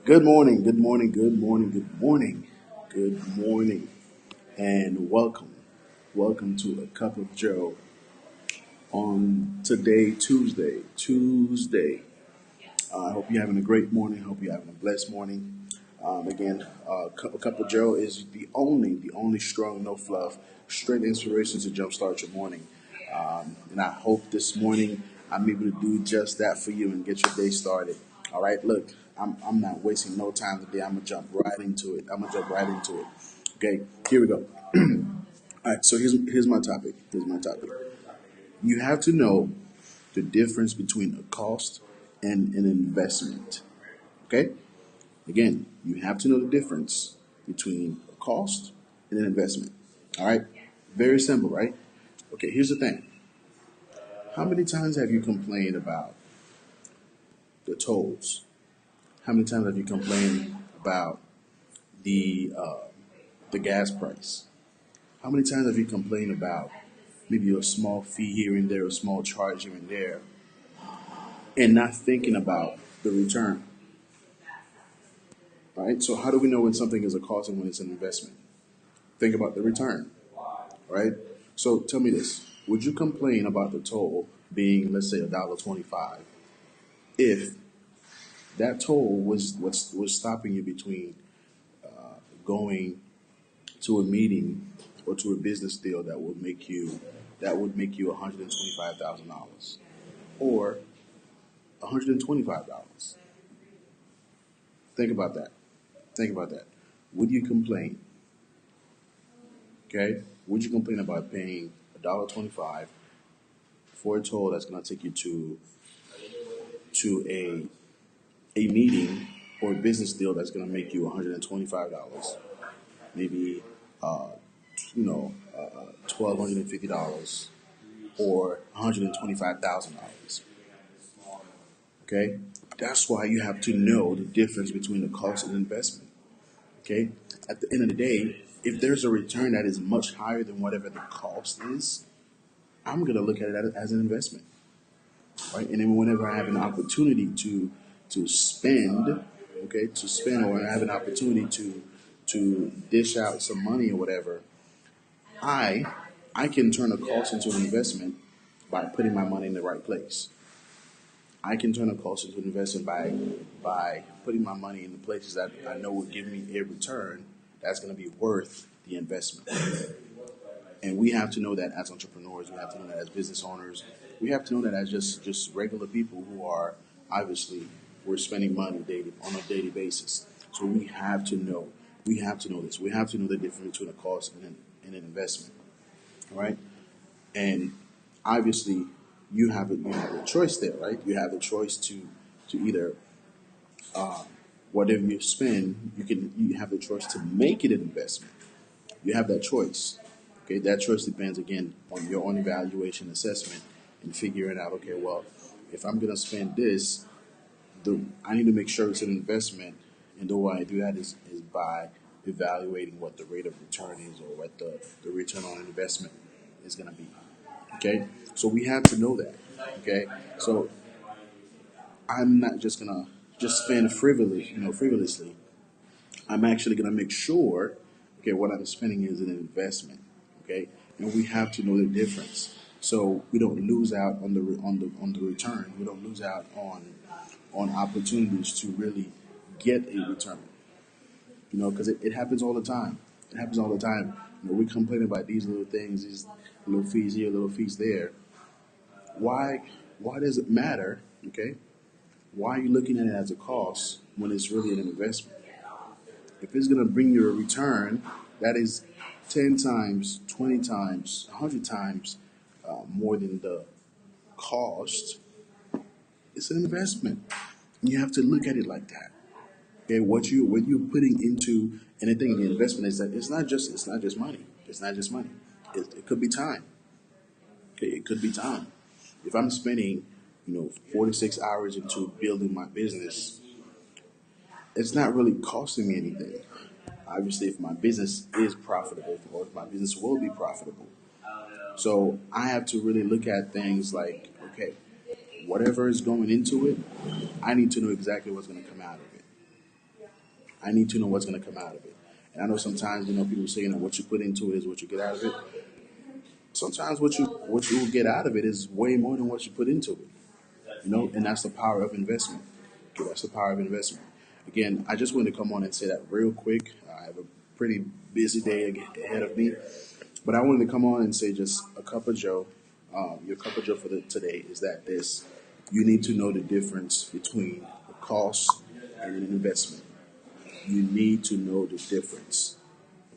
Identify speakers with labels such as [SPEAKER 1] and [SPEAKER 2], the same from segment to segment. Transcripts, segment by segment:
[SPEAKER 1] Good morning, good morning, good morning, good morning, good morning, and welcome. Welcome to A Cup of Joe on today, Tuesday. I hope you're having a great morning. Hope you're having a blessed morning. A Cup of Joe is the only strong, no fluff, straight inspiration to jumpstart your morning. And I hope this morning I'm able to do just that for you and get your day started. All right, look, I'm not wasting no time today. I'm gonna jump right into it. Okay, here we go. All right, so here's my topic. You have to know the difference between a cost and an investment. Okay? Again, you have to know the difference between a cost and an investment. All right? Very simple, right? Okay, here's the thing. How many times have you complained about the tolls? How many times have you complained about the uh, the gas price? How many times have you complained about maybe a small fee here and there, a small charge here and there, and not thinking about the return? Right? So how do we know when something is a cost and when it's an investment? Think about the return, right? So tell me this: would you complain about the toll being, let's say, $1.25, if that toll was stopping you between going to a meeting or to a business deal that would make you $125,000 or $125? Think about that. Think about that. Would you complain? Okay. Would you complain about paying $1.25 for a toll that's going to take you to a meeting or a business deal that's going to make you $125, maybe uh, $1,250 or $125,000? Okay, that's why you have to know the difference between the cost and investment. Okay, at the end of the day, if there's a return that is much higher than whatever the cost is, I'm going to look at it as an investment, right? And then whenever I have an opportunity to spend, okay, to spend, or I have an opportunity to dish out some money or whatever, I I can turn a cost into an investment by putting my money in the right place. I can turn a cost into an investment by putting my money in the places that I know will give me a return that's going to be worth the investment. And we have to know that as entrepreneurs, we have to know that as business owners, we have to know that as just regular people who are obviously we're spending money daily on a daily basis. So we have to know this. We have to know the difference between a cost and an investment. All right. And obviously you have a choice there, right? You have a choice to either whatever you spend, you have the choice to make it an investment. You have that choice. Okay, that choice depends again on your own evaluation assessment and figuring out, okay, well, if I'm gonna spend this, I need to make sure it's an investment, and the way I do that is by evaluating what the rate of return is or what the return on investment is gonna be. Okay, so we have to know that. Okay, so I'm not just gonna just spend frivolously. I'm actually going to make sure, okay, what I'm spending is an investment, okay, and we have to know the difference, so we don't lose out on the return. We don't lose out on opportunities to really get a return, because it happens all the time. It happens all the time. We complain about these little things, these little fees here, little fees there. Why? Why does it matter? Okay, why are you looking at it as a cost when it's really an investment? If it's going to bring you a return that is 10 times, 20 times, 100 times more than the cost, it's an investment. You have to look at it like that. Okay, what you're putting into anything in the investment is that it's not just money. It's not just money. It could be time. Okay, it could be time. If I'm spending 46 hours into building my business, it's not really costing me anything. Obviously, if my business is profitable, or if my business will be profitable. So I have to really look at things like, okay, whatever is going into it, I need to know exactly what's going to come out of it. I need to know what's going to come out of it. And I know sometimes, people say, what you put into it is what you get out of it. Sometimes what you will get out of it is way more than what you put into it. And that's the power of investment. Okay, that's the power of investment. Again, I just wanted to come on and say that real quick. I have a pretty busy day ahead of me, but I wanted to come on and say just a cup of Joe. Your cup of Joe for today is that you need to know the difference between a cost and an investment. You need to know the difference.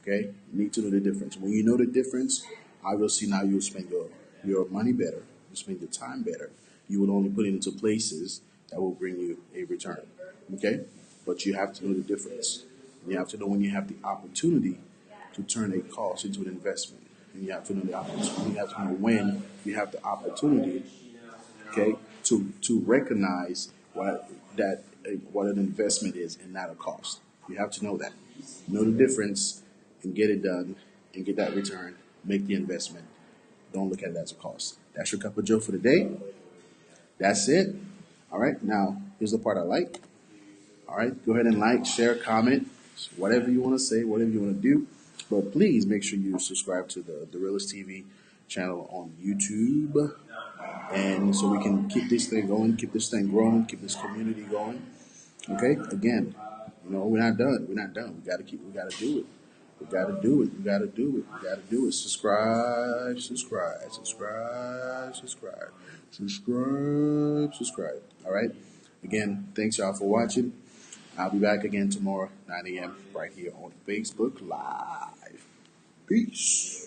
[SPEAKER 1] Okay? You need to know the difference. When you know the difference, obviously now you'll spend your money better, you spend your time better. You will only put it into places that will bring you a return. Okay? But you have to know the difference. You have to know when you have the opportunity to turn a cost into an investment. And you have to know the opportunity. You have to know when you have the opportunity, okay, to recognize what an investment is and not a cost. You have to know that. Know the difference and get it done and get that return. Make the investment. Don't look at it as a cost. That's your cup of Joe for the day. That's it. All right. Now, here's the part I like. All right. Go ahead and like, share, comment, whatever you want to say, whatever you want to do. But please make sure you subscribe to the Derilus TV channel on YouTube. And so we can keep this thing going, keep this thing growing, keep this community going. Okay? Again, we're not done. We're not done. We gotta do it. We gotta do it. We gotta do it. We gotta do it. Subscribe, subscribe, subscribe, subscribe, subscribe, subscribe. All right? Again, thanks y'all for watching. I'll be back again tomorrow, 9 a.m. right here on Facebook Live. Peace.